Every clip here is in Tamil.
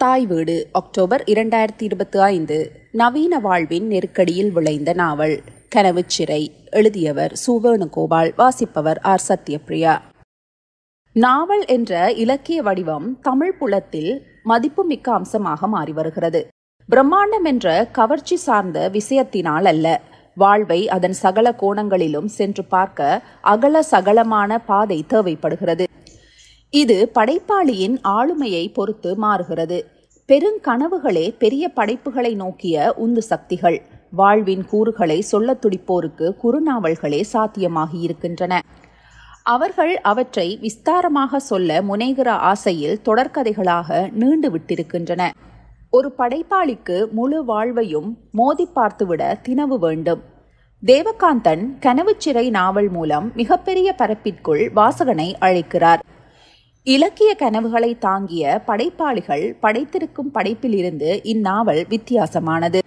தாய் வீடு அக்டோபர் 2025. நவீன வாழ்வின் நெருக்கடியில் விளைந்த நாவல் கனவுச்சிறை. எழுதியவர் சு. வேணுகோபால். வாசிப்பவர் ஆர். சத்யபிரியா. நாவல் என்ற இலக்கிய வடிவம் தமிழ் புலத்தில் மதிப்புமிக்க அம்சமாக மாறி வருகிறது. பிரம்மாண்டம் என்ற கவர்ச்சி சார்ந்த விஷயத்தினால் அல்ல, வாழ்வை அதன் சகல கோணங்களிலும் சென்று பார்க்க அகல சகலமான பாதை தேவைப்படுகிறது. இது படைப்பாளியின் ஆளுமையை பொறுத்து மாறுகிறது. பெருங்கனவுகளே பெரிய படைப்புகளை நோக்கிய உந்து சக்திகள். வாழ்வின் கூறுகளை சொல்ல துடிப்போருக்கு குறுநாவல்களே சாத்தியமாகி இருக்கின்றன. அவர்கள் அவற்றை விஸ்தாரமாக சொல்ல முனைகிற ஆசையில் தொடர்கதைகளாக நீண்டு விட்டிருக்கின்றன. ஒரு படைப்பாளிக்கு முழு வாழ்வையும் மோதி பார்த்துவிட தினவு வேண்டும். தேவகாந்தன் கனவுச்சிறை நாவல் மூலம் மிகப்பெரிய பரப்பிற்குள் வாசகனை அழைக்கிறார். இலக்கிய கனவுகளை தாங்கிய படைப்பாளிகள் படைத்திருக்கும் படைப்பிலிருந்து இந்நாவல் வித்தியாசமானது.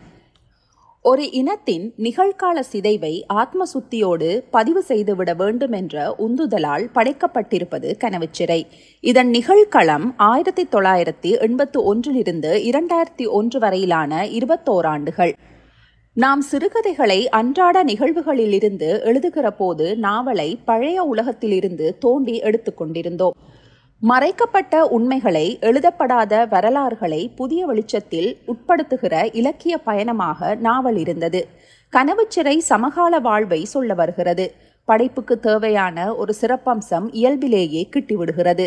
ஒரு இனத்தின் நிகழ்கால சிதைவை ஆத்ம சுத்தியோடு பதிவு செய்துவிட வேண்டும் என்ற உந்துதலால் படைக்கப்பட்டிருப்பது கனவுச்சிறை. இதன் நிகழ்களம் 1981 2001 வரையிலான 21 ஆண்டுகள். நாம் சிறுகதைகளை அன்றாட நிகழ்வுகளிலிருந்து எழுதுகிற போது நாவலை பழைய உலகத்திலிருந்து தோண்டி எடுத்துக்கொண்டிருந்தோம். மறைக்கப்பட்ட உண்மைகளை, எழுதப்படாத வரலாறுகளை புதிய வெளிச்சத்தில் உட்படுத்துகிற இலக்கிய பயணமாக நாவல் இருந்தது. கனவுச்சிறை சமகால வாழ்வை சொல்ல வருகிறது. படைப்புக்கு தேவையான ஒரு சிறப்பம்சம் இயல்பிலேயே கிட்டிவிடுகிறது.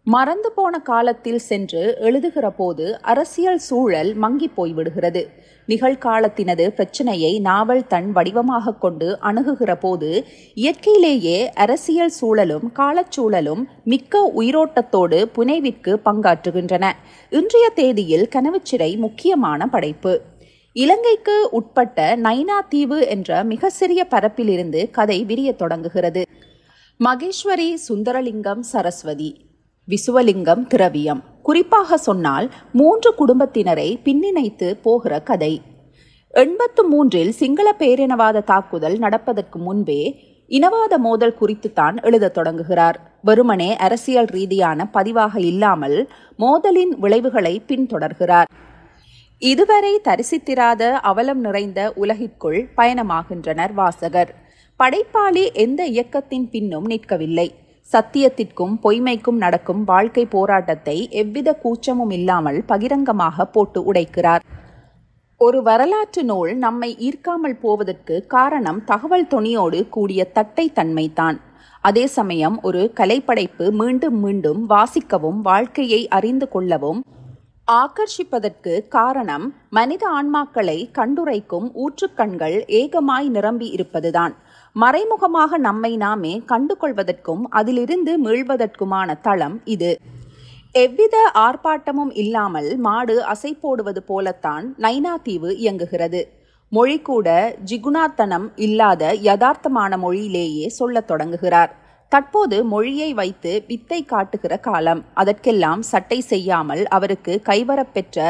மறந்து போன காலத்தில் சென்று எழுதுகிற போது அரசியல் சூழல் மங்கி போய்விடுகிறது. நிகழ்காலத்தினது பிரச்சனையை நாவல் தன் வடிவமாக கொண்டு அணுகுகிற போது இயற்கையிலேயே அரசியல் சூழலும் காலச்சூழலும் மிக்க உயிரோட்டத்தோடு புனைவிற்கு பங்காற்றுகின்றன. இன்றைய தேதியில் கனவுச்சிறை முக்கியமான படைப்பு. இலங்கைக்கு உட்பட்ட நைனா தீவு என்ற மிக சிறிய பரப்பிலிருந்து கதை விரிய தொடங்குகிறது. மகேஸ்வரி, சுந்தரலிங்கம், சரஸ்வதி, விசுவலிங்கம், திரவியம், குறிப்பாக சொன்னால் 3 குடும்பத்தினரை பின்னிணைத்து போகிற கதை. 83 சிங்கள பேரினவாத தாக்குதல் நடப்பதற்கு முன்பே இனவாத மோதல் குறித்துத்தான் எழுத தொடங்குகிறார். வெறுமனே அரசியல் ரீதியான பதிவாக இல்லாமல் மோதலின் விளைவுகளை பின்தொடர்கிறார். இதுவரை தரிசித்திராத அவலம் நிறைந்த உலகிற்குள் பயணமாகின்றனர் வாசகர். படைப்பாளி எந்த இயக்கத்தின் பின்னும் நிற்கவில்லை. சத்தியத்திற்கும் பொய்மைக்கும் நடக்கும் வாழ்க்கை போராட்டத்தை எவ்வித கூச்சமும் இல்லாமல் பகிரங்கமாக போட்டு உடைக்கிறார். ஒரு வரலாற்று நூல் நம்மை ஈர்க்காமல் போவதற்கு காரணம் தகவல் தொனியோடு கூடிய தட்டை தன்மைதான். அதே சமயம் ஒரு கலைப்படைப்பு மீண்டும் மீண்டும் வாசிக்கவும் வாழ்க்கையை அறிந்து கொள்ளவும் ஆகர்ஷிப்பதற்கு காரணம் மனித ஆன்மாக்களை கண்டுரைக்கும் ஊற்றுக்கண்கள் ஏகமாய் நிரம்பி இருப்பதுதான். மறைமுகமாக நம்மை நாமே கண்டு கொள்வதற்கும் அதிலிருந்து மீள்வதற்குமான தளம் இது. எவ்வித ஆர்ப்பாட்டமும் இல்லாமல் மாடு அசை போடுவது போலத்தான் நைனா தீவு இயங்குகிறது. மொழி கூட ஜிகுணாத்தனம் இல்லாத யதார்த்தமான மொழியிலேயே சொல்லத் தொடங்குகிறார். தற்போது மொழியை வைத்து வித்தை காட்டுகிற காலம். அதற்கெல்லாம் சட்டை செய்யாமல் அவருக்கு கைவரப்பெற்ற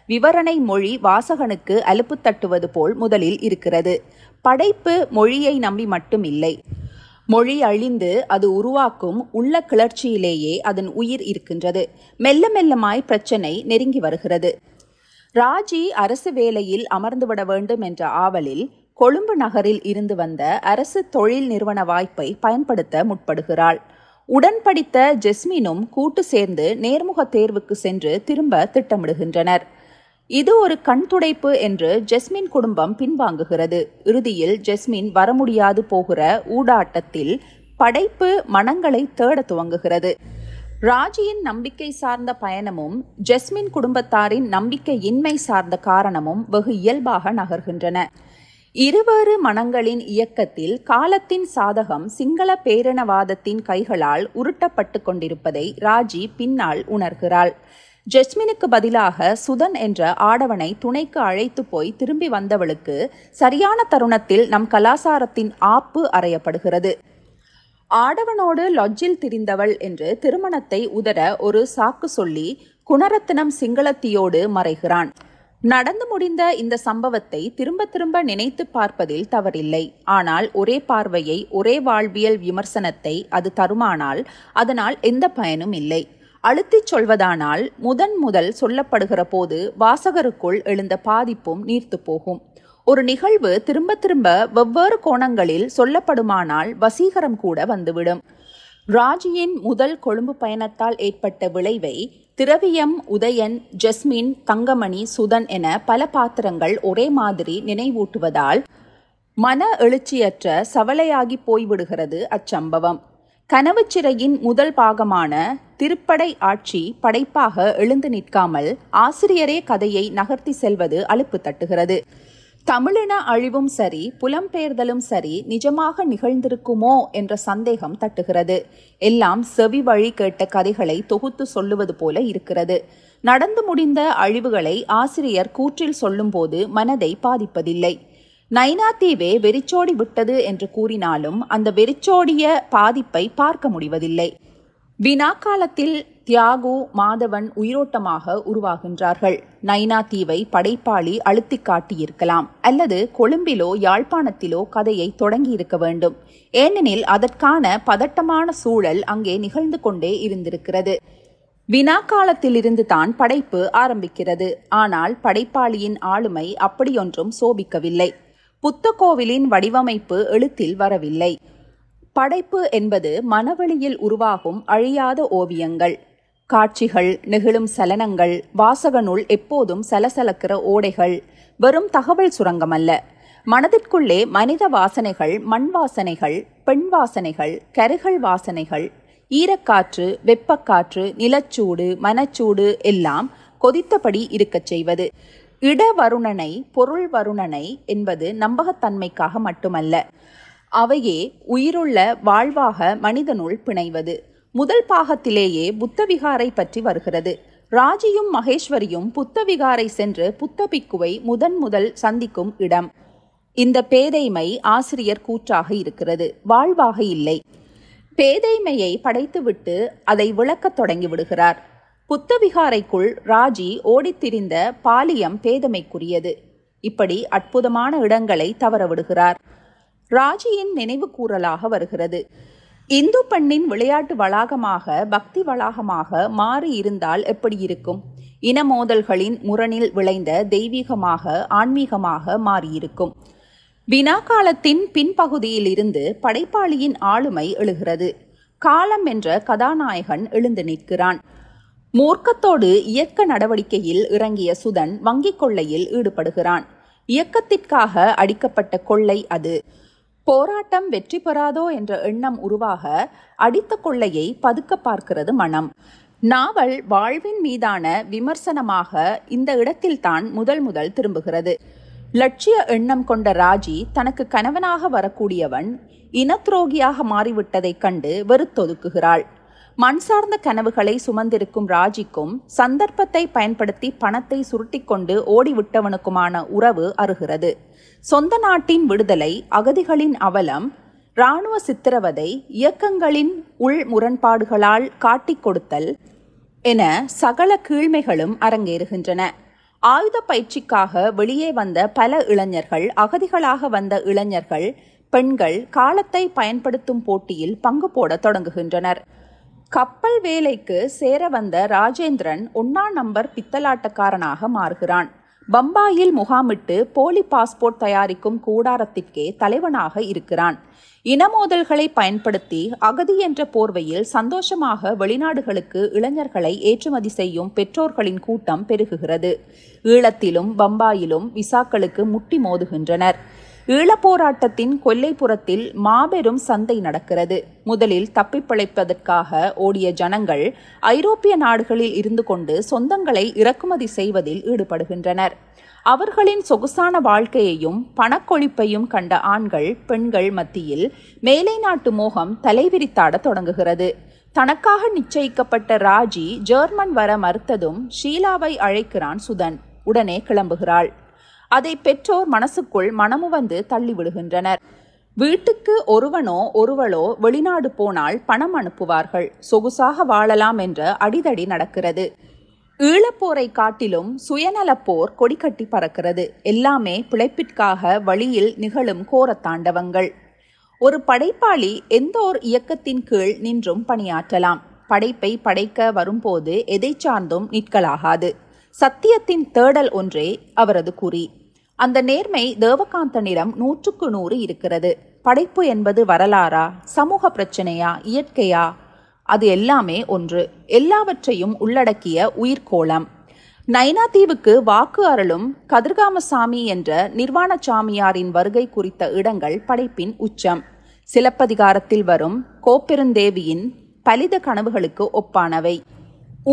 விவரணை மொழி வாசகனுக்கு அலுப்பு தட்டுவது போல் முதலில் இருக்கிறது. படைப்பு மொழியை நம்பி மட்டும் இல்லை. மொழி அழிந்து அது உருவாக்கும் உள்ள கிளர்ச்சியிலேயே அதன் உயிர் இருக்கின்றது. மெல்ல மெல்லமாய் பிரச்சனை நெருங்கி வருகிறது. ராஜி அரசு வேலையில் அமர்ந்துவிட வேண்டும் என்ற ஆவலில் கொழும்பு நகரில் இருந்து வந்த அரசு தொழில் நிறுவன வாய்ப்பை பயன்படுத்த முற்படுகிறாள். உடன் படித்த ஜெஸ்மினும் கூட்டு சேர்ந்து நேர்முக தேர்வுக்கு சென்று திரும்ப திட்டமிடுகின்றனர். இது ஒரு கண் துடைப்பு என்று ஜெஸ்மின் குடும்பம் பின்வாங்குகிறது. இறுதியில் ஜெஸ்மின் வர முடியாது போகிற ஊடாட்டத்தில் படைப்பு மனங்களை தேட துவங்குகிறது. ராஜியின் நம்பிக்கை சார்ந்த பயணமும் ஜெஸ்மின் குடும்பத்தாரின் நம்பிக்கையின்மை சார்ந்த காரணமும் வெகு இயல்பாக நகர்கின்றன. இருவேறு மனங்களின் இயக்கத்தில் காலத்தின் சாதகம் சிங்கள பேரினவாதத்தின் கைகளால் உருட்டப்பட்டு கொண்டிருப்பதை ராஜி பின்னால் உணர்கிறாள். ஜெஸ்மினுக்கு பதிலாக சுதன் என்ற ஆடவனை துணைக்கு அழைத்து போய் திரும்பி வந்தவளுக்கு சரியான தருணத்தில் நம் கலாசாரத்தின் ஆப்பு அறையப்படுகிறது. ஆடவனோடு லொட்ஜில் திரிந்தவள் என்று திருமணத்தை உதற ஒரு சாக்கு சொல்லி குணரத்னம் சிங்களத்தியோடு மறைகிறான். நடந்து முடிந்த இந்த சம்பவத்தை திரும்ப திரும்ப நினைத்து பார்ப்பதில் தவறில்லை. ஆனால் ஒரே பார்வையை, ஒரே வாழ்வியல் விமர்சனத்தை அது தருமானால் அதனால் எந்த பயனும் இல்லை. அழுத்திச் சொல்வதானால் முதல் சொல்லப்படுகிற போது வாசகருக்குள் எழுந்த பாதிப்பும் நீர்த்து போகும். ஒரு நிகழ்வு திரும்ப திரும்ப வெவ்வேறு கோணங்களில் சொல்லப்படுமானால் வசீகரம் கூட வந்துவிடும். ராஜியின் முதல் கொழும்பு பயணத்தால் ஏற்பட்ட விளைவை திரவியம், உதயன், ஜஸ்மின், தங்கமணி, சுதன் என பல பாத்திரங்கள் ஒரே மாதிரி நினைவூட்டுவதால் மன எழுச்சியற்ற சவலையாகி போய்விடுகிறது அச்சம்பவம். கனவு சிறையின் முதல் பாகமான திருப்படை ஆட்சி படைப்பாக எழுந்து நிற்காமல் ஆசிரியரே கதையை நகர்த்தி செல்வது அலுப்பு தட்டுகிறது. தமிழின அழிவும் சரி, புலம்பெயர்தலும் சரி நிஜமாக நிகழ்ந்திருக்குமோ என்ற சந்தேகம் தட்டுகிறது. எல்லாம் செவி வழி கேட்ட கதைகளை தொகுத்து சொல்லுவது போல இருக்கிறது. நடந்து முடிந்த அழிவுகளை ஆசிரியர் கூற்றில் சொல்லும்போது மனதை பாதிப்பதில்லை. நைனா தீவே வெறிச்சோடி விட்டது என்று கூறினாலும் அந்த வெறிச்சோடிய பாதிப்பை பார்க்க முடிவதில்லை. வினாக்காலத்தில் தியாகு, மாதவன் உயிரோட்டமாக உருவாகின்றார்கள். நைனா தீவை படைப்பாளி அழுத்தி காட்டியிருக்கலாம், அல்லது கொழும்பிலோ யாழ்ப்பாணத்திலோ கதையை தொடங்கி இருக்க வேண்டும். ஏனெனில் அதற்கான பதட்டமான சூழல் அங்கே நிகழ்ந்து கொண்டே இருந்திருக்கிறது. வினாக்காலத்திலிருந்து தான் படைப்பு ஆரம்பிக்கிறது. ஆனால் படைப்பாளியின் ஆளுமை அப்படியொன்றும் சோபிக்கவில்லை. புத்தகோவிலின் வடிவமைப்பு எழுத்தில் வரவில்லை. படைப்பு என்பது மனவெளியில் உருவாகும் அழியாத ஓவியங்கள், காட்சிகள், நெகிழும் சலனங்கள், வாசகனுள் எப்போதும் சலசலக்கிற ஓடைகள், வெறும் தகவல் சுரங்கமல்ல. மனதிற்குள்ளே மனித வாசனைகள், மண் வாசனைகள், பெண் வாசனைகள், கருகள் வாசனைகள், ஈரக்காற்று, வெப்பக்காற்று, நிலச்சூடு, மனச்சூடு எல்லாம் கொதித்தபடி இருக்கச் செய்வது. இட வருணனை, பொருள் வருணனை என்பது நம்பகத்தன்மைக்காக மட்டுமல்ல, அவையே உயிருள்ள வாழ்வாக மனிதனுள் பிணைவது. முதல் பாகத்திலேயே புத்தவிகாரை பற்றி வருகிறது. ராஜியும் மகேஸ்வரியும் புத்தவிகாரை சென்று புத்தபிக்குவை முதல் சந்திக்கும் இடம். இந்த பேதைமை ஆசிரியர் கூற்றாக இருக்கிறது, வாழ்வாக இல்லை. பேதைமையை படைத்துவிட்டு அதை விளக்கத் தொடங்கி விடுகிறார். புத்தவிகாரைக்குள் ராஜி ஓடித்திரிந்த பாலியம் பேதமைக்குரியது. இப்படி அற்புதமான இடங்களை தவறவிடுகிறார். ராஜியின் நினைவு கூறலாக வருகிறது. இந்து பெண்ணின் விளையாட்டு வளாகமாக, பக்தி வளாகமாக மாறி இருந்தால் எப்படி இருக்கும்? இனமோதல்களின் முரணில் விளைந்த தெய்வீகமாக, ஆன்மீகமாக மாறியிருக்கும். வினாக்காலத்தின் பின்பகுதியில் இருந்து படைப்பாளியின் ஆளுமை எழுகிறது. காலம் என்ற கதாநாயகன் எழுந்து நிற்கிறான். மூர்க்கத்தோடு இயக்க நடவடிக்கையில் இறங்கிய சுதன் வங்கிக் கொள்ளையில் ஈடுபடுகிறான். இயக்கத்திற்காக அடிக்கப்பட்ட கொள்ளை அது. போராட்டம் வெற்றி பெறாதோ என்ற எண்ணம் உருவாக அடித்த கொள்ளையை பதுக்க பார்க்கிறது மனம். நாவல் வாழ்வின் மீதான விமர்சனமாக இந்த இடத்தில்தான் முதல் திரும்புகிறது. லட்சிய எண்ணம் கொண்ட ராஜி தனக்கு கணவனாக வரக்கூடியவன் இனத்துரோகியாக மாறிவிட்டதைக் கண்டு வெறுத்தொதுக்குகிறாள். மண் சார்ந்த கனவுகளை சுமந்திருக்கும் ராஜிக்கும் சந்தர்ப்பத்தை பயன்படுத்தி பணத்தை சுருட்டிக்கொண்டு ஓடிவிட்டவனுக்குமான உறவு அருகிறது. சொந்த நாட்டின் விடுதலை, அகதிகளின் அவலம், இராணுவ சித்திரவதை, இயக்கங்களின் உள் முரண்பாடுகளால் காட்டிக் கொடுத்தல் என சகல கீழ்மைகளும் அரங்கேறுகின்றன. ஆயுத பயிற்சிக்காக வெளியே வந்த பல இளைஞர்கள், அகதிகளாக வந்த இளைஞர்கள், பெண்கள் காலத்தை பயன்படுத்தும் போட்டியில் பங்கு போட தொடங்குகின்றனர். கப்பல் வேலைக்கு சேர வந்த ராஜேந்திரன் 1 நம்பர் பித்தலாட்டக்காரனாக மாறுகிறான். பம்பாயில் முகாமிட்டு போலி பாஸ்போர்ட் தயாரிக்கும் கூடாரத்திற்கே தலைவனாக இருக்கிறான். இனமோதல்களை பயன்படுத்தி அகதி என்ற போர்வையில் சந்தோஷமாக வெளிநாடுகளுக்கு இளைஞர்களை ஏற்றுமதி செய்யும் பெற்றோர்களின் கூட்டம் பெருகுகிறது. ஈழத்திலும் பம்பாயிலும் விசாக்களுக்கு முட்டி மோதுகின்றனர். ஈழப்போராட்டத்தின் கொல்லைப்புறத்தில் மாபெரும் சந்தை நடக்கிறது. முதலில் தப்பிப்பிழைப்பதற்காக ஓடிய ஜனங்கள் ஐரோப்பிய நாடுகளில் இருந்து கொண்டு சொந்தங்களை இறக்குமதி செய்வதில் ஈடுபடுகின்றனர். அவர்களின் சொகுசான வாழ்க்கையையும் பணக்கொழிப்பையும் கண்ட ஆண்கள், பெண்கள் மத்தியில் மேலை நாட்டு மோகம் தலைவிரித்தாட தொடங்குகிறது. தனக்காக நிச்சயிக்கப்பட்ட ராஜி ஜெர்மன் வர மறுத்ததும் ஷீலாவை அழைக்கிறான் சுதன். உடனே கிளம்புகிறாள். அதை பெற்றோர் மனசுக்குள் மனமுவந்து தள்ளிவிடுகின்றனர். வீட்டுக்கு ஒருவனோ ஒருவளோ வெளிநாடு போனால் பணம் அனுப்புவார்கள், சொகுசாக வாழலாம் என்ற அடிதடி நடக்கிறது. ஈழப்போரை காட்டிலும் சுயநலப்போர் கொடிக்கட்டி பறக்கிறது. எல்லாமே பிழைப்பிற்காக வழியில் நிகழும் கோரத்தாண்டவங்கள். ஒரு படைப்பாளி எந்த ஒரு இயக்கத்தின் கீழ் நின்றும் பணியாற்றலாம். படைப்பை படைக்க வரும்போது எதை சார்ந்தும் நிற்கலாகாது. சத்தியத்தின் தேடல் ஒன்றே அவரது குறி. அந்த நேர்மை தேவகாந்தனிடம் 100% இருக்கிறது. படைப்பு என்பது வரலாறா, சமூக பிரச்சனையா, இயற்கையா? அது எல்லாமே ஒன்று. எல்லாவற்றையும் உள்ளடக்கிய உயிர்கோளம். நைனாதீவுக்கு வாக்கு அருளும் கதிர்காமசாமி என்ற நிர்வாணசாமியாரின் வருகை குறித்த இடங்கள் படைப்பின் உச்சம். சிலப்பதிகாரத்தில் வரும் கோப்பெருந்தேவியின் பலித கனவுகளுக்கு ஒப்பானவை.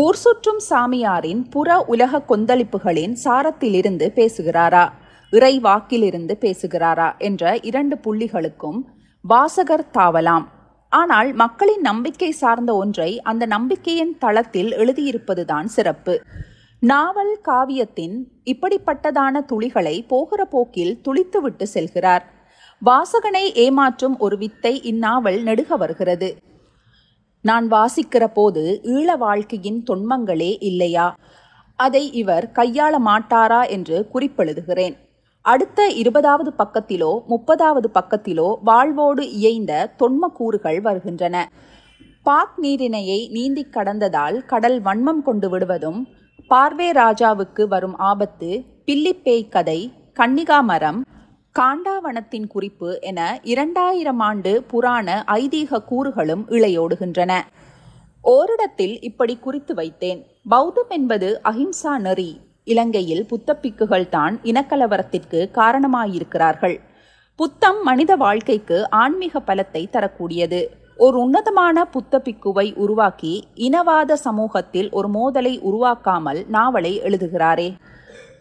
ஊர் சுற்றும் சாமியாரின் புற உலக கொந்தளிப்புகளின் சாரத்திலிருந்து பேசுகிறாரா, இறை வாக்கிலிருந்து பேசுகிறாரா என்ற 2 புள்ளிகளுக்கும் வாசகர் தாவலாம். ஆனால் மக்களின் நம்பிக்கை சார்ந்த ஒன்றை அந்த நம்பிக்கையின் தளத்தில் எழுதியிருப்பதுதான் சிறப்பு. நாவல் காவியத்தின் இப்படிப்பட்டதான துளிகளை போகிற போக்கில் துளித்துவிட்டு செல்கிறார். வாசகனை ஏமாற்றும் ஒரு வித்தை இந்நாவல் நெடுக வருகிறது. நான் வாசிக்கிற போது ஈழ வாழ்க்கையின் தொன்மங்களே இல்லையா, அதை இவர் கையாள மாட்டாரா என்று குறிப்பெழுதுகிறேன். அடுத்த 20வது பக்கத்திலோ 30வது பக்கத்திலோ வாழ்வோடு இயைந்த தொன்ம கூறுகள் வருகின்றன. பாக் நீரிணையை நீந்தி கடந்ததால் கடல் வன்மம் கொண்டு விடுவதும், பார்வே ராஜாவுக்கு வரும் ஆபத்து, பில்லிப்பேய் கதை, கன்னிகா மரம், காண்டாவனத்தின் குறிப்பு என 2000 ஆண்டு புராண ஐதீக கூறுகளும் இழையோடுகின்றன. ஓரிடத்தில் இப்படி குறித்து வைத்தேன். பௌத்தம் என்பது அஹிம்சா நெறி. இலங்கையில் புத்தப்பிக்குகள் தான் இனக்கலவரத்திற்கு காரணமாயிருக்கிறார்கள். புத்தம் மனித வாழ்க்கைக்கு ஆன்மீக பலத்தை தரக்கூடியது. ஒரு உன்னதமான புத்த பிக்குவை உருவாக்கி இனவாத சமூகத்தில் ஒரு மோதலை உருவாக்காமல் நாவலை எழுதுகிறாரே.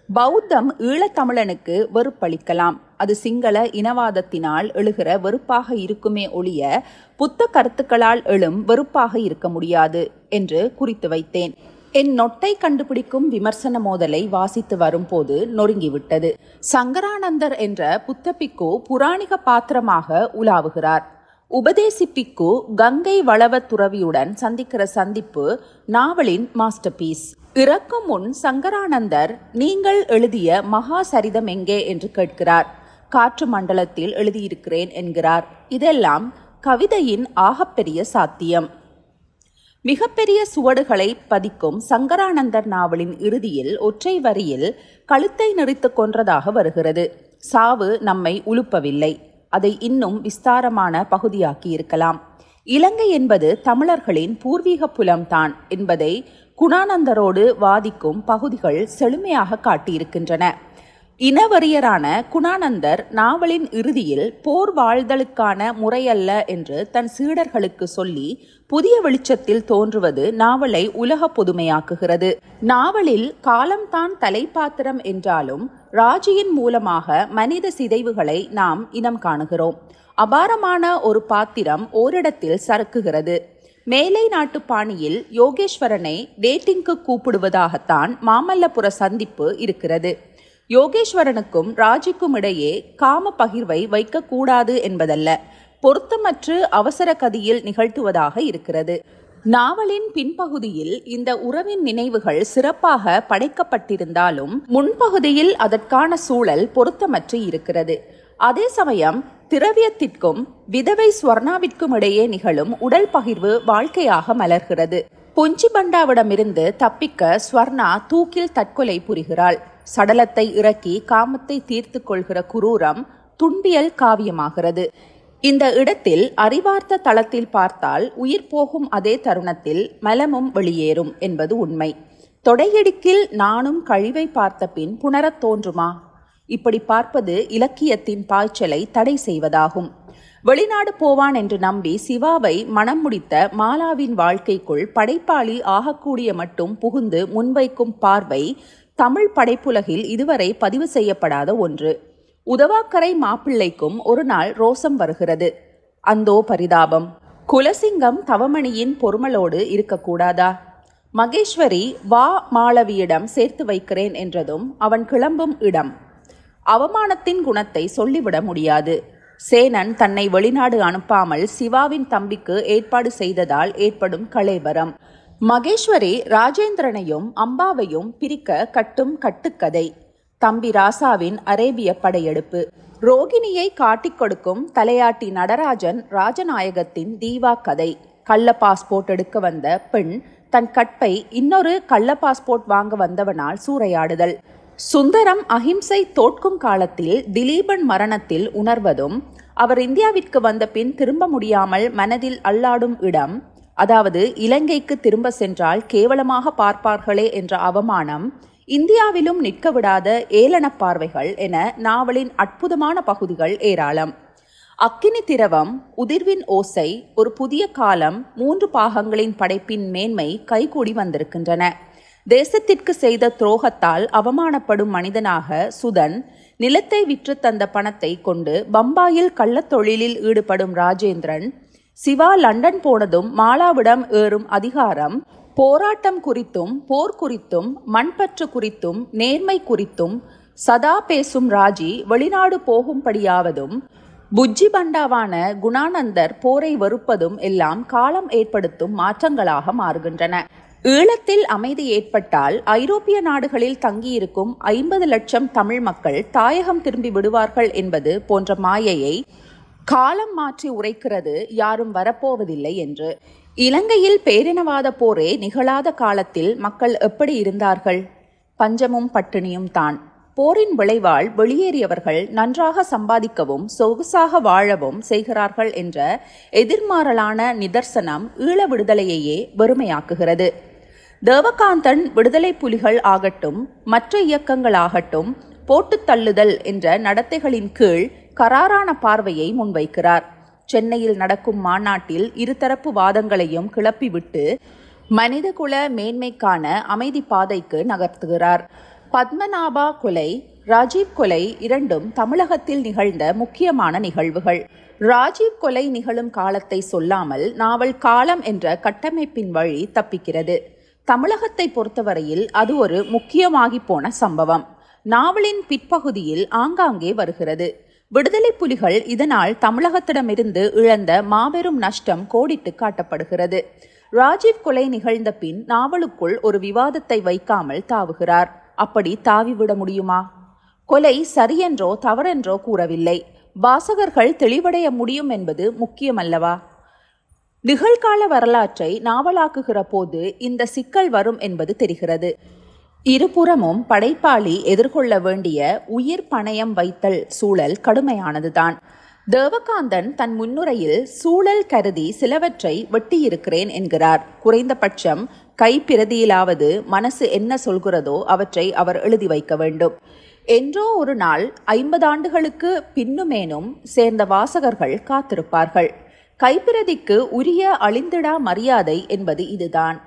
பௌத்தம் ஈழத்தமிழனுக்கு வெறுப்பளிக்கலாம். அது சிங்கள இனவாதத்தினால் எழுகிற வெறுப்பாக இருக்குமே ஒழிய புத்த கருத்துக்களால் எழும் வெறுப்பாக இருக்க முடியாது என்று குறித்து வைத்தேன். என் நொட்டை கண்டுபிடிக்கும் விமர்சன மோதலை வாசித்து வரும்போது நொறுங்கிவிட்டது. சங்கரானந்தர் என்ற புத்தபிக்கு புராணிக பாத்திரமாக உலாவுகிறார். உபதேசி பிக்கு கங்கை வளவ துறவியுடன் சந்திக்கிற சந்திப்பு நாவலின் மாஸ்டர் பீஸ். இறக்கும் முன் சங்கரானந்தர் நீங்கள் எழுதிய மகா சரிதம் எங்கே என்று கேட்கிறார். காற்று மண்டலத்தில் எழுதியிருக்கிறேன் என்கிறார். இதெல்லாம் கவிதையின் ஆகப்பெரிய சாத்தியம். மிகப்பெரிய சுவடுகளை பதிக்கும் சங்கரானந்தர் நாவலின் இறுதியில் ஒற்றை வரியில் கழுத்தை நெறித்து கொன்றதாக வருகிறது. சாவு நம்மை உலுப்பவில்லை, அதை இன்னும் விஸ்தாரமான பகுதியாக்கி இருக்கலாம். இலங்கை என்பது தமிழர்களின் பூர்வீக புலம்தான் என்பதை குணானந்தரோடு வாதிக்கும் பகுதிகள் செழுமையாக காட்டியிருக்கின்றன. இனவரியரான குணானந்தர் நாவலின் இறுதியில் போர் வாழ்தலுக்கான முறையல்ல என்று தன் சீடர்களுக்கு சொல்லி புதிய வெளிச்சத்தில் தோன்றுவது நாவலை உலக பொதுமையாக்குகிறது. நாவலில் காலம்தான் தலைப்பாத்திரம் என்றாலும் ராஜியின் மூலமாக மனித சிதைவுகளை நாம் இனம் காணுகிறோம். அபாரமான ஒரு பாத்திரம் ஓரிடத்தில் சறுக்குகிறது. மேலை நாட்டு பாணியில் யோகேஸ்வரனை டேட்டிங்க்கு கூப்பிடுவதாகத்தான் மாமல்லபுர சந்திப்பு இருக்கிறது. யோகேஸ்வரனுக்கும் ராஜிக்கும் இடையே காம பகிர்வை வைக்கக்கூடாது என்பதல்ல, பொருத்தமற்று அவசர கதியில் நிகழ்த்துவதாக இருக்கிறது. நாவலின் பின்பகுதியில் இந்த உறவின் நினைவுகள் சிறப்பாக படைக்கப்பட்டிருந்தாலும் முன்பகுதியில் அதற்கான சூழல் பொருத்தமற்று இருக்கிறது. அதே சமயம் திரவியத்திற்கும் விதவை ஸ்வர்ணாவிற்கும் இடையே நிகழும் உடல் பகிர்வு வாழ்க்கையாக மலர்கிறது. பொஞ்சிபண்டாவிடமிருந்து தப்பிக்க ஸ்வர்ணா தூக்கில் தற்கொலை புரிகிறாள். சடலத்தை இறக்கி காமத்தை தீர்த்து கொள்கிற குரூரம் துன்பியல் காவியமாகிறது. இந்த இடத்தில் அறிவார்த்த தளத்தில் பார்த்தால் உயிர் போகும் அதே தருணத்தில் மலமும் வெளியேறும் என்பது உண்மை. தொடையடிக்கில் நானும் கழிவை பார்த்த பின் புணரத் தோன்றுமா? இப்படி பார்ப்பது இலக்கியத்தின் பாய்ச்சலை தடை செய்வதாகும். வெளிநாடு போவான் என்று நம்பி சிவாவை மனம் முடித்த மாலாவின் வாழ்க்கைக்குள் படைப்பாளி ஆகக்கூடிய மட்டும் புகுந்து முன்வைக்கும் பார்வை தமிழ் படைப்புலகில் இதுவரை பதிவு செய்யப்படாத ஒன்று. உதவாக்கரை மாப்பிள்ளைக்கும் ஒரு நாள் ரோசம் வருகிறது. அந்தோ பரிதாபம். குலசிங்கம் தவமணியின் பொறுமலோடு இருக்கக்கூடாதா? மகேஸ்வரி வா மாளவியிடம் சேர்த்து வைக்கிறேன் என்றதும் அவன் கிளம்பும் இடம். அவமானத்தின் குணத்தை சொல்லிவிட முடியாது. சேனன் தன்னை வெளிநாடு அனுப்பாமல் சிவாவின் தம்பிக்கு ஏற்பாடு செய்ததால் ஏற்படும் கலேவரம். மகேஸ்வரி ராஜேந்திரனையும் அம்பாவையும் பிரிக்க கட்டும் கட்டுக்கதை. தம்பி ராசாவின் அரேபிய படையெடுப்பு. ரோகிணியை காட்டிக் கொடுக்கும் தலையாட்டி நடராஜன் ராஜநாயகத்தின் தீவா கதை. கள்ள பாஸ்போர்ட் எடுக்க வந்த பெண் தன் கற்பை இன்னொரு கள்ள பாஸ்போர்ட் வாங்க வந்தவனால் சூறையாடுதல். சுந்தரம் அஹிம்சை தோற்கும் காலத்தில் திலீபன் மரணத்தில் உணர்வதும், அவர் இந்தியாவிற்கு வந்த பின் திரும்ப முடியாமல் மனதில் அல்லாடும் இடம், அதாவது இலங்கைக்கு திரும்ப சென்றால் கேவலமாக பார்ப்பார்களே என்ற அவமானம், இந்தியாவிலும் நிற்க விடாத ஏளன பார்வைகள் என நாவலின் அற்புதமான பகுதிகள் ஏராளம். அக்கினி திரவம், உதிர்வின் ஓசை, ஒரு புதிய காலம் 3 பாகங்களின் படைப்பின் மேன்மை கைகூடி வந்திருக்கின்றன. தேசத்திற்கு செய்த துரோகத்தால் அவமானப்படும் மனிதனாக சுதன், நிலத்தை விற்று தந்த பணத்தை கொண்டு பம்பாயில் கள்ளத் தொழிலில் ஈடுபடும் ராஜேந்திரன், சிவா லண்டன் போனதும் மாலாவிடம் ஏறும் அதிகாரம், போராட்டம் குறித்தும் போர் குறித்தும் மண்பற்று குறித்தும் நேர்மை குறித்தும் சதா பேசும் ராஜி வெளிநாடு போகும்படியாவதும், புஜ்ஜி பண்டாவான குணானந்தர் போரை வெறுப்பதும் எல்லாம் காலம் ஏற்படுத்தும் மாற்றங்களாக மாறுகின்றன. ஈழத்தில் அமைதி ஏற்பட்டால் ஐரோப்பிய நாடுகளில் தங்கியிருக்கும் 50 லட்சம் தமிழ் மக்கள் தாயகம் திரும்பி விடுவார்கள் என்பது போன்ற மாயையை காலம் மாற்றி உரைக்கிறது யாரும் வரப்போவதில்லை என்று. இலங்கையில் பேரினவாத போரே நிகழாத காலத்தில் மக்கள் எப்படி இருந்தார்கள்? பஞ்சமும் பட்டினியும் தான். போரின் விளைவால் வெளியேறியவர்கள் நன்றாக சம்பாதிக்கவும் சொகுசாக வாழவும் செய்கிறார்கள் என்ற எதிர்மாறலான நிதர்சனம் ஈழ விடுதலையையே வெறுமையாக்குகிறது. தேவகாந்தன் விடுதலை புலிகள் ஆகட்டும், மற்ற இயக்கங்களாகட்டும், போட்டுத் தள்ளுதல் என்ற நடத்தைகளின் கீழ் கராரான பார்வையை முன்வைக்கிறார். சென்னையில் நடக்கும் மாநாட்டில் இருதரப்பு வாதங்களையும் கிளப்பிவிட்டு மனிதகுல மேன்மைக்கான அமைதி பாதைக்கு நகர்த்துகிறார். பத்மநாபா கொலை, ராஜீவ் கொலை இரண்டும் தமிழகத்தில் நிகழ்ந்த முக்கியமான நிகழ்வுகள். ராஜீவ் கொலை நிகழும் காலத்தை சொல்லாமல் நாவல் காலம் என்ற கட்டமைப்பின் வழி தப்பிக்கிறது. தமிழகத்தை பொறுத்தவரையில் அது ஒரு முக்கியமாகி போன சம்பவம். நாவலின் பிற்பகுதியில் ஆங்காங்கே வருகிறது. விடுதலை புலிகள் இதனால் தமிழகத்திடமிருந்து இழந்த மாபெரும் நஷ்டம் கோடிட்டு காட்டப்படுகிறது. ராஜீவ் கொலை நிகழ்ந்த பின் நாவலுக்குள் ஒரு விவாதத்தை வைக்காமல் தாவுகிறார். அப்படி தாவிவிட முடியுமா? கொலை சரியென்றோ தவறென்றோ கூறவில்லை. வாசகர்கள் தெளிவடைய முடியும் என்பது முக்கியமல்லவா? நிகழ்கால வரலாற்றை நாவலாக்குகிற போது இந்த சிக்கல் வரும் என்பது தெரிகிறது. இருபுறமும் படைப்பாளி எதிர்கொள்ள வேண்டிய உயிர் பணயம் வைத்தல் சூழல் கடுமையானதுதான். தேவகாந்தன் தன் முன்னுரையில் சூழல் கருதி சிலவற்றை வெட்டியிருக்கிறேன் என்கிறார். குறைந்தபட்சம் கைப்பிரதியிலாவது மனசு என்ன சொல்கிறதோ அவற்றை அவர் எழுதி வைக்க வேண்டும். என்றோ ஒரு நாள் 50 ஆண்டுகளுக்கு பின்னுமேனும் சேர்ந்த வாசகர்கள் காத்திருப்பார்கள். கைப்பிரதிக்கு உரிய அழிந்திடா மரியாதை என்பது இதுதான்.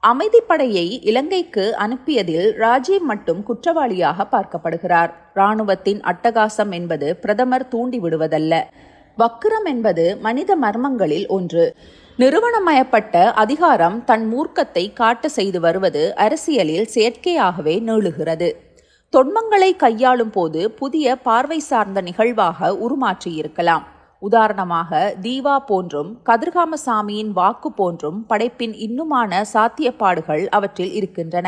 அமைதிப்படையை இலங்கைக்கு அனுப்பியதில் ராஜீவ் மட்டும் குற்றவாளியாக பார்க்கப்படுகிறார். இராணுவத்தின் அட்டகாசம் என்பது பிரதமர் தூண்டிவிடுவதல்ல. வக்கிரம் என்பது மனித மர்மங்களில் ஒன்று. நிறுவனமயப்பட்ட அதிகாரம் தன் மூர்க்கத்தை காட்ட செய்து வருவது அரசியலில் செயற்கையாகவே நீளுகிறது. தொன்மங்களை கையாளும் போது புதிய பார்வை சார்ந்த நிகழ்வாக உருமாற்றியிருக்கலாம். உதாரணமாக தீவா போன்றும் கதிர்காமசாமியின் வாக்கு போன்றும் படைப்பின் இன்னுமான சாத்தியப்பாடுகள் அவற்றில் இருக்கின்றன.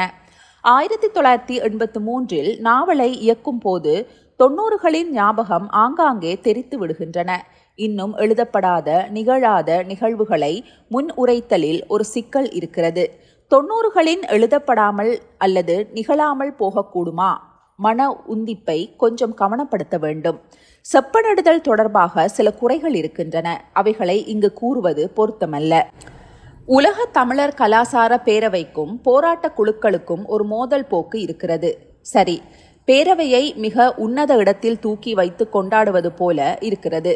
1983 நாவலை இயக்கும் போது 90களின் ஞாபகம் ஆங்காங்கே தெரித்து விடுகின்றன. இன்னும் எழுதப்படாத நிகழாத நிகழ்வுகளை முன் உரைத்தலில் ஒரு சிக்கல் இருக்கிறது. 90களின் எழுதப்படாமல் அல்லது நிகழாமல் போகக்கூடுமா? மன உந்திப்பை கொஞ்சம் கவனப்படுத்த வேண்டும். செப்பனிடுதல் தொடர்பாக சில குறைகள் இருக்கின்றன. அவைகளை இங்கு கூறுவது பொருத்தமல்ல. உலக தமிழர் கலாசார பேரவைக்கும் போராட்ட குழுக்களுக்கும் ஒரு மோதல் போக்கு இருக்கிறது. சரி, பேரவையை மிக உன்னத இடத்தில் தூக்கி வைத்து கொண்டாடுவது போல இருக்கிறது.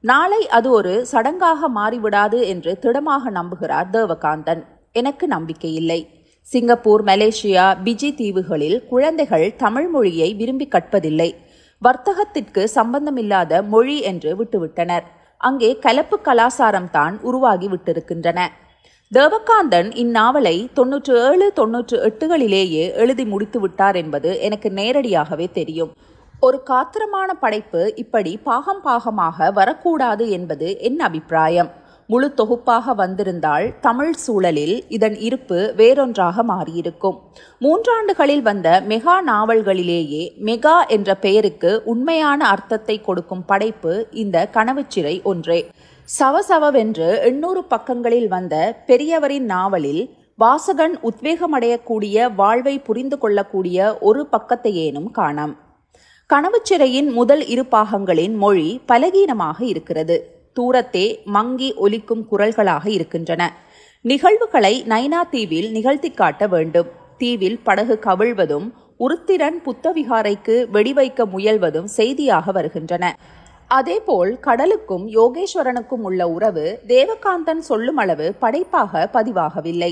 நாளை அது ஒரு சடங்காக மாறிவிடாது என்று திடமாக நம்புகிறார் தேவகாந்தன். எனக்கு நம்பிக்கையில்லை. சிங்கப்பூர், மலேசியா, பிஜி தீவுகளில் குழந்தைகள் தமிழ் மொழியை விரும்பி கற்பதில்லை. வர்த்தகத்திற்கு சம்பந்தமில்லாத மொழி என்று விட்டுவிட்டனர். அங்கே கலப்பு கலாசாரம் தான் உருவாகி விட்டிருக்கின்றன. தேவகாந்தன் இந்நாவலை 97-98களிலேயே எழுதி முடித்து விட்டார் என்பது எனக்கு நேரடியாகவே தெரியும். ஒரு காத்திரமான படைப்பு இப்படி பாகம் பாகமாக வரக்கூடாது என்பது என் அபிப்பிராயம். முழு தொகுப்பாக வந்திருந்தால் தமிழ் சூழலில் இதன் இருப்பு வேறொன்றாக மாறியிருக்கும். 3 ஆண்டுகளில் வந்த மெகா நாவல்களிலேயே மெகா என்ற பெயருக்கு உண்மையான அர்த்தத்தை கொடுக்கும் படைப்பு இந்த கனவுச்சிறை ஒன்றே. சவசவவென்று 800 பக்கங்களில் வந்த பெரியவரின் நாவலில் வாசகன் உத்வேகமடையக்கூடிய, வாழ்வை புரிந்து கொள்ளக்கூடிய ஒரு பக்கத்தையேனும் காணாம். கனவுச்சிறையின் முதல் 2 பாகங்களின் மொழி பலகீனமாக இருக்கிறது. தூரத்தே மங்கி ஒலிக்கும் குரல்களாக இருக்கின்றன. நிகழ்வுகளை நைனா தீவில் நிகழ்த்தி காட்ட வேண்டும். தீவில் படகு கவிழ்வதும் உருத்திரன் புத்தவிகாரைக்கு வெடிவைக்க முயல்வதும் செய்தியாக வருகின்றன. அதேபோல் கடலுக்கும் யோகேஸ்வரனுக்கும் உள்ள உறவு தேவகாந்தன் சொல்லும் அளவு படைப்பாக பதிவாகவில்லை.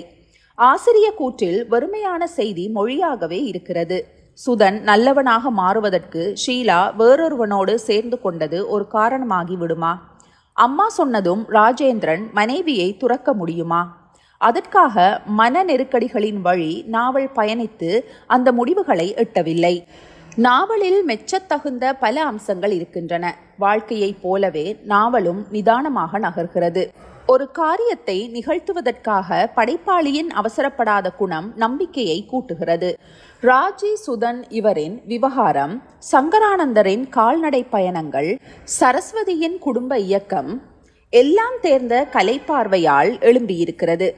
ஆசிரிய கூற்றில் வெறுமையான செய்தி மொழியாகவே இருக்கிறது. சுதன் நல்லவனாக மாறுவதற்கு ஷீலா வேறொருவனோடு சேர்ந்து கொண்டது ஒரு காரணமாகி விடுமா? அம்மா சொன்னதும் ராஜேந்திரன் மனைவியை துறக்க முடியுமா? அதற்காக மன நெருக்கடிகளின் வழி நாவல் பயணித்து அந்த முடிவுகளை எட்டவில்லை. நாவலில் மெச்சத்தகுந்த பல அம்சங்கள் இருக்கின்றன. வாழ்க்கையைப் போலவே நாவலும் நிதானமாக நகர்கிறது. ஒரு காரியத்தை நிகழ்த்துவதற்காக படைப்பாளியின் அவசரப்படாத குணம் நம்பிக்கையை கூட்டுகிறது. ராஜி சுதன் இவரின் விவகாரம், சங்கரானந்தரின் கால்நடை பயணங்கள், சரஸ்வதியின் குடும்ப இயக்கம் எல்லாம் தேர்ந்த கலைப்பார்வையால் எழும்பியிருக்கிறது.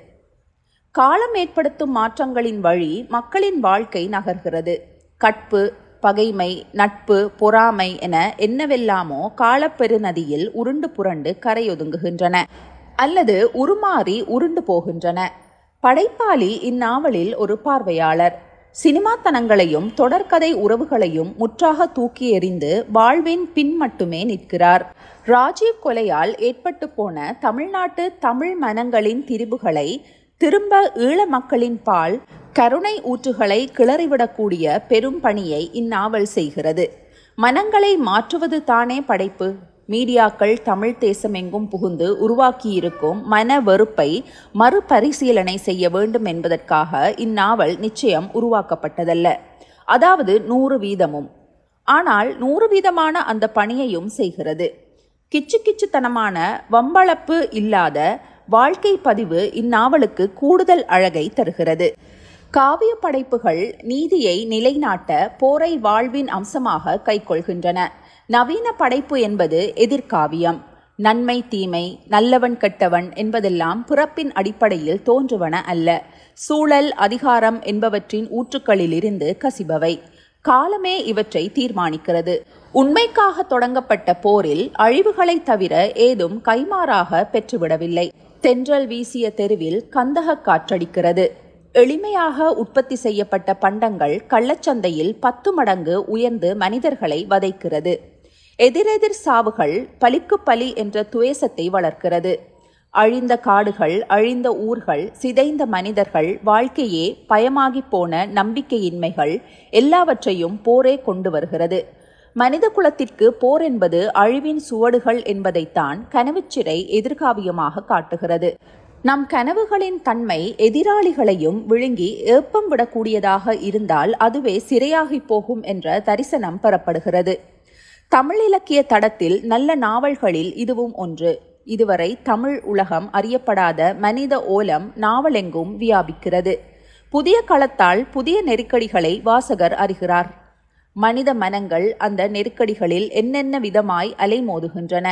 காலம் ஏற்படுத்தும் மாற்றங்களின் வழி மக்களின் வாழ்க்கை நகர்கிறது. கற்பு, பகைமை, நட்பு, பொறாமை என என்னவெல்லாமோ காலப்பெருநதியில் உருண்டு புரண்டு கரையொதுங்குகின்றன அல்லது உருமாறி உருண்டு போகின்றன. படைப்பாளி இந்நாவலில் ஒரு பார்வையாளர். சினிமாத்தனங்களையும் தொடர்கதை உறவுகளையும் முற்றாக தூக்கி எறிந்து வாழ்வின் பின் மட்டுமே நிற்கிறார். ராஜீவ் கொலையால் ஏற்பட்டு போன தமிழ்நாட்டு தமிழ் மனங்களின் திரிபுகளை திரும்ப ஈழ மக்களின் பால் கருணை ஊற்றுகளை கிளறிவிடக்கூடிய பெரும் பணியை இந்நாவல் செய்கிறது. மனங்களை மாற்றுவது தானே படைப்பு. மீடியாக்கள் தமிழ் தேசமெங்கும் புகுந்து உருவாக்கியிருக்கும் மன வெறுப்பை மறுபரிசீலனை செய்ய வேண்டும் என்பதற்காக இந்நாவல் நிச்சயம் உருவாக்கப்பட்டதல்ல. அதாவது 100%. ஆனால் 100% அந்த பணியையும் செய்கிறது. கிச்சுக்கிச்சுத்தனமான வம்பளப்பு இல்லாத வாழ்க்கை பதிவு இந்நாவலுக்கு கூடுதல் அழகை தருகிறது. காவிய படைப்புகள் நீதியை நிலைநாட்ட போரை வாழ்வின் அம்சமாக கைக்கொள்கின்றன. நவீன படைப்பு என்பது எதிர்காவியம். நன்மை தீமை, நல்லவன் கெட்டவன் என்பதெல்லாம் பிறப்பின் அடிப்படையில் தோன்றுவன அல்ல. சூழல், அதிகாரம் என்பவற்றின் ஊற்றுக்களிலிருந்து கசிபவை. காலமே இவற்றை தீர்மானிக்கிறது. உண்மைக்காக தொடங்கப்பட்ட போரில் அழிவுகளை தவிர ஏதும் கைமாறாக பெற்றுவிடவில்லை. தென்றல் வீசிய தெருவில் கந்தக காற்றடிக்கிறது. எளிமையாக உற்பத்தி செய்யப்பட்ட பண்டங்கள் கள்ளச்சந்தையில் 10 மடங்கு உயர்ந்து மனிதர்களை வதைக்கிறது. எதிரெதிர் சாவுகள் பலிக்கு பலி என்ற துவேசத்தை வளர்க்கிறது. அழிந்த காடுகள், அழிந்த ஊர்கள், சிதைந்த மனிதர்கள், வாழ்க்கையே பயமாகி போன நம்பிக்கையின்மைகள் எல்லாவற்றையும் போரே கொண்டு வருகிறது. மனித குலத்திற்கு போர் என்பது அழிவின் சுவடுகள் என்பதைத்தான் கனவுச்சிறை எதிர்காவியமாக காட்டுகிறது. நம் கனவுகளின் தன்மை எதிராளிகளையும் விழுங்கி ஏப்பம் விடக்கூடியதாக இருந்தால் அதுவே சிறையாகி போகும் என்ற தரிசனம் பெறப்படுகிறது. தமிழ் இலக்கிய தடத்தில் நல்ல நாவல்களில் இதுவும் ஒன்று. இதுவரை தமிழ் உலகம் அறியப்படாத மனித ஓலம் நாவலெங்கும் வியாபிக்கிறது. புதிய களத்தால் புதிய நெருக்கடிகளை வாசகர் அறிகிறார். மனித மனங்கள் அந்த நெருக்கடிகளில் என்னென்ன விதமாய் அலைமோதுகின்றன,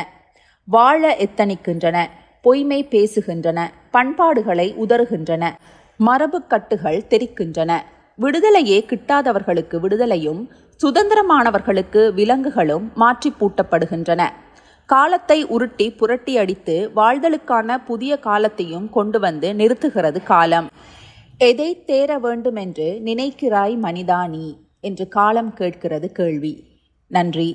வாழ எத்தனிக்கின்றன, பொய்மை பேசுகின்றன, பண்பாடுகளை உதறுகின்றன, மரபு கட்டுகள் தெரிக்கின்றன. விடுதலையே கிட்டாதவர்களுக்கு விடுதலையும் சுதந்திரமானவர்களுக்கு விலங்குகளும் மாற்றி பூட்டப்படுகின்றன. காலத்தை உருட்டி புரட்டி அடித்து வாழ்தலுக்கான புதிய காலத்தையும் கொண்டு வந்து நிறுத்துகிறது காலம். எதை தேர வேண்டுமென்று நினைக்கிறாய் மனிதா நீ என்று காலம் கேட்கிறது கேள்வி. நன்றி.